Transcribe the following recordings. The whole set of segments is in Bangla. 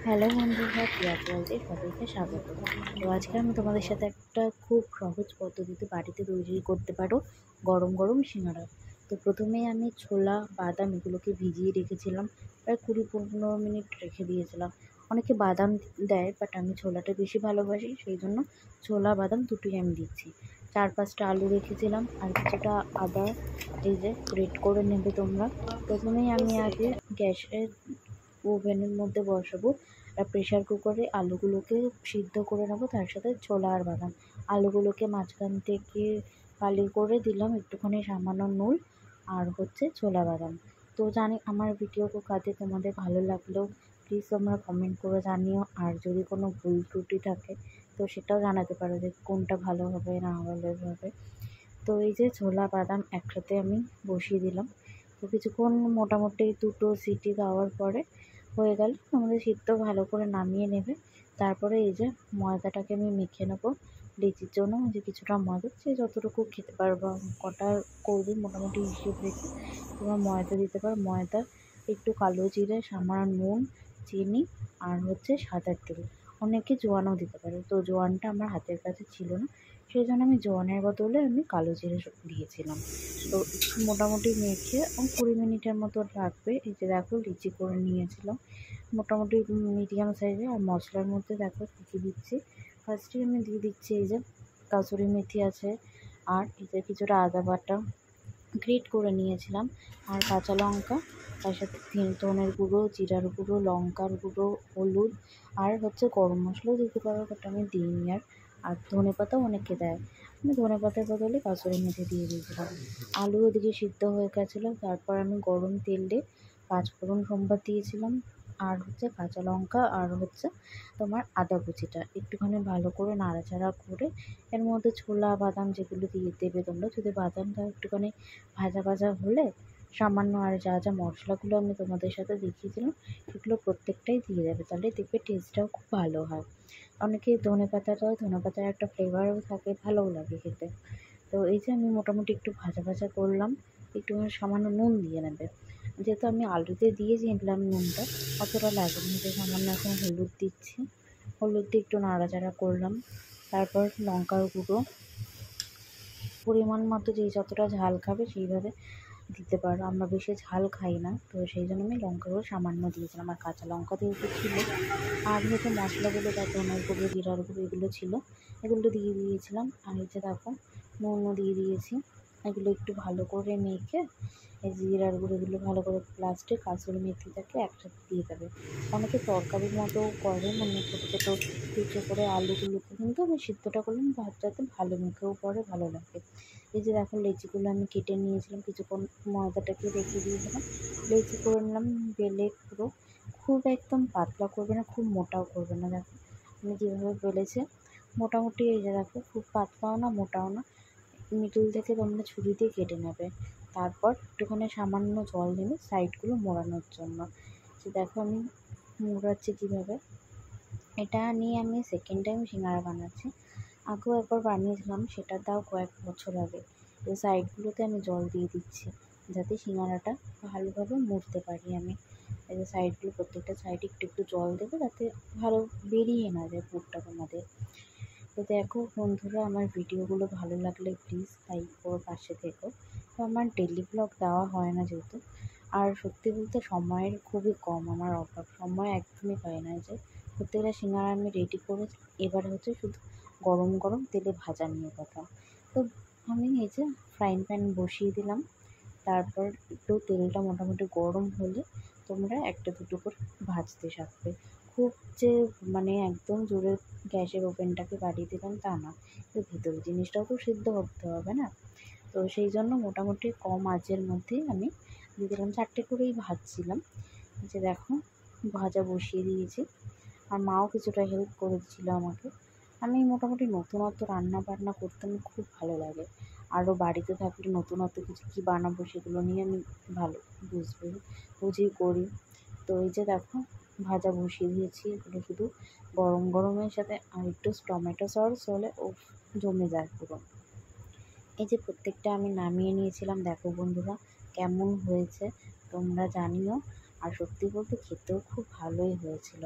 হ্যালো বন্ধুরা, প্রিয়া বলতে সবাইকে স্বাগত। তো আজকে আমি তোমাদের সাথে একটা খুব সহজ পদ্ধতিতে বাড়িতে তৈরি করতে পারো গরম গরম সিঙ্গারা। তো প্রথমেই আমি ছোলা বাদাম এগুলোকে ভিজিয়ে রেখেছিলাম, প্রায় 20-15 মিনিট রেখে দিয়েছিলাম। অনেকে বাদাম দেয়, বাট আমি ছোলাটা বেশি ভালোবাসি, সেই জন্য ছোলা বাদাম দুটোই আমি দিচ্ছি। 4-5টা আলু রেখেছিলাম আর কিছুটা আদা, এই যে গ্রেট করে নেবে তোমরা। প্রথমেই আমি আগে গ্যাসের ওভেনের মধ্যে বসাবো আর প্রেশার কুকারে আলুগুলোকে সিদ্ধ করে নেবো, তার সাথে ছোলা আর বাদাম। আলুগুলোকে মাঝখান থেকে ফালি করে দিলাম একটুখানি সামান্য নুন আর ছোলা বাদাম। তো জানি আমার ভিডিও কাজে তোমাদের ভালো লাগলেও প্লিজ তোমরা কমেন্ট করে জানিও, আর যদি কোনো ভুল ত্রুটি থাকে তো সেটাও জানাতে পারো যে কোনটা ভালো হবে না ভালো হবে। তো এই যে ছোলা বাদাম একসাথে আমি বসিয়ে দিলাম। তো কিছুক্ষণ মোটামুটি 2টো সিটি দেওয়ার পরে হয়ে গেলে আমাদের সিদ্ধ ভালো করে নামিয়ে নেবে। তারপরে এই যে ময়দাটাকে আমি মেখে নেবো লিচির জন্য। যে কিছুটা ময়দা, সে যতটুকু খেতে পারবো কটা করবে মোটামুটি হিসেব রেখে তোমরা ময়দা দিতে পারো। ময়দা, একটু কালো জিরে, সামান্য নুন, চিনি আর সাদা তেল। অনেকে জোয়ানও দিতে পারে, তো জোয়ানটা আমার হাতের কাছে ছিল না, সেই জন্য আমি জোয়ানের বদলে আমি কালো জিরে দিয়েছিলাম। তো একটু মোটামুটি মেখে 20 মিনিটের মতো লাগবে। এই যে দেখো লিচি করে নিয়েছিলাম মোটামুটি মিডিয়াম সাইজে। আর মশলার মধ্যে দেখো কী কী দিচ্ছি। ফার্স্টে আমি দিয়ে দিচ্ছি এই যে কাসুরি মেথি আছে, আর এই যে কিছুটা আদা বাটা গ্রেট করে নিয়েছিলাম, আর কাঁচা লঙ্কা, তার সাথে ধনের গুঁড়ো, জিরার গুঁড়ো, লঙ্কার গুঁড়ো, হলুদ আর গরম মশলাও দিতে পারো, বাট আমি দিইনি। আর ধনেপাতাও অনেকে দেয়, আমি ধনেপাতার বদলে কাসুরি মেথি দিয়ে দিয়েছিলাম। আলু ওদিকে সিদ্ধ হয়ে গেছিলো, তারপর আমি গরম তেলে পাঁচফোড়ন সম্বাদ দিয়েছিলাম, আর কাঁচা লঙ্কা আর তোমার আদা কুচিটা একটুখানি ভালো করে নাড়াচাড়া করে এর মধ্যে ছোলা বাদাম যেগুলো দিয়ে দেবে তোমরা। যদি বাদামটা একটুখানি ভাজা ভাজা হলে সামান্য আর যা যা মশলাগুলো আমি তোমাদের সাথে দেখিয়েছিলাম সেগুলো প্রত্যেকটাই দিয়ে দেবে, তাহলে দেখবে টেস্টটাও খুব ভালো হয়। অনেকে ধনেপাতার একটা ফ্লেভারও থাকে, ভালোও লাগে খেতে। তো এই যে আমি মোটামুটি একটু ভাজা ভাজা করলাম, একটুখানি সামান্য নুন দিয়ে নেবে। যেহেতু আমি আলুতে দিয়েছিলাম নুনটা, অতটা লাগেনি, যে সামান্য এখন হলুদ দিচ্ছি। হলুদ দিয়ে একটু নাড়াচাড়া করলাম। তারপর লঙ্কার গুঁড়ো পরিমাণ মতো, যে যতটা ঝাল খাবে সেইভাবে দিতে পারো। আমরা বেশি ঝাল খাই না, তো সেই জন্য আমি লঙ্কা গুঁড়ো সামান্য দিয়েছিলাম, আর কাঁচা লঙ্কা যেহেতু ছিল। আর মশলাগুলো যা ধনের গুঁড়ো, জিরার গুঁড়ো এগুলো ছিল, এগুলো দিয়ে দিয়েছিলাম। আর এই যে দেখো নুনও দিয়ে দিয়েছি। এগুলো একটু ভালো করে মেখে এই জিরার গুঁড়ো এগুলো ভালো করে লাস্টে কাসুরি মেথিটাকে একসাথে দিয়ে দেবে। অনেকে তরকারির মতো করে, মানে ছোটো ছোটো কুচো করে আলুগুলোকে, কিন্তু আমি সিদ্ধটা করলাম ভাতটাতে ভালো মুখেও পড়ে, ভালো লাগে। এই যে দেখো লেচিগুলো আমি কেটে নিয়েছিলাম, কিছুক্ষণ ময়দাটাকে রেখে দিয়েছিলাম, লেচি করে নিলাম বেলে। পুরো খুব একদম পাতলা করবে না, খুব মোটাও করবে না। দেখো আমি যেভাবে বেলেছি মোটামুটি, এই যে দেখো খুব পাতলাও না মোটাও না, মিডল থেকে তোমরা ছুরি দিয়ে কেটে নেবে। তারপর একটুখানি সামান্য জল দেবে সাইডগুলো মোড়ানোর জন্য। যে দেখো আমি মোড়াচ্ছি কীভাবে। এটা নিয়ে আমি সেকেন্ড টাইম সিঙ্গারা বানাচ্ছি, আগেও একবার বানিয়েছিলাম, সেটা তাও কয়েক বছর আগে। তো সাইডগুলোতে আমি জল দিয়ে দিচ্ছি যাতে সিঙ্গারাটা ভালোভাবে মুড়তে পারি আমি। এই যে সাইডগুলো প্রত্যেকটা সাইডে একটু একটু জল দেবে যাতে ভালো বেরিয়ে না যায় পুরটা তোমাদের। তো দেখো বন্ধুরা, আমার ভিডিওগুলো ভালো লাগলে প্লিজ লাইক করো, পাশে থেকো। তো আমার ডেইলি ব্লগ দেওয়া হয় না যেহেতু, আর সত্যি বলতে সময়ের খুবই কম, আমার অভাব, সময় একদমই পাই না। যে প্রত্যেকটা সিঙ্গারা আমি রেডি করে, এবার শুধু গরম গরম তেলে ভাজা নিয়ে কথা। তো আমি এই যে ফ্রাইং প্যান বসিয়ে দিলাম, তারপর একটু তেলটা মোটামুটি গরম হলে তোমরা একটা দুটো করে ভাজতে থাকবে। খুব যে মানে একদম জোরে গ্যাসের ওভেনটাকে বাড়িয়ে দিলাম তা না, তো ভিতরের জিনিসটাও তো সিদ্ধ করতে হবে না। তো সেই জন্য মোটামুটি কম আঁচের মধ্যেই আমি দিয়ে দিলাম, 4টে করেই ভাজছিলাম। যে দেখো ভাজা বসিয়ে দিয়েছি, আর মাও কিছুটা হেল্প করে দিচ্ছিলো আমাকে। আমি মোটামুটি নতুনত্ব রান্না বান্না করতে আমার খুব ভালো লাগে। আরও বাড়িতে থাকলে নতুনত্ব কিছু কী বানাবো সেগুলো নিয়ে আমি ভালো বুঝি করি। তো এই যে দেখো ভাজা বসিয়ে দিয়েছি, এগুলো শুধু গরম গরমের সাথে আর একটু টমেটো সস হলে ও জমে যায় পুরো। এই যে প্রত্যেকটা আমি নামিয়ে নিয়েছিলাম, দেখো বন্ধুরা কেমন হয়েছে তোমরা জানিও। আর সত্যি বলতে খেতেও খুব ভালোই হয়েছিল।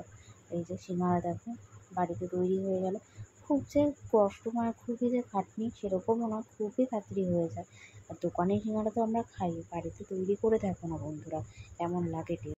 এই যে সিঙ্গারা দেখো বাড়িতে তৈরি হয়ে গেল। খুব যে কষ্ট মানে খুবই যে খাটনি সেরকমও না, খুবই তাড়াতাড়ি হয়ে যায়। আর দোকানের সিঙ্গারা তো আমরা খাই, বাড়িতে তৈরি করে দেখো না বন্ধুরা কেমন লাগে টেস্ট।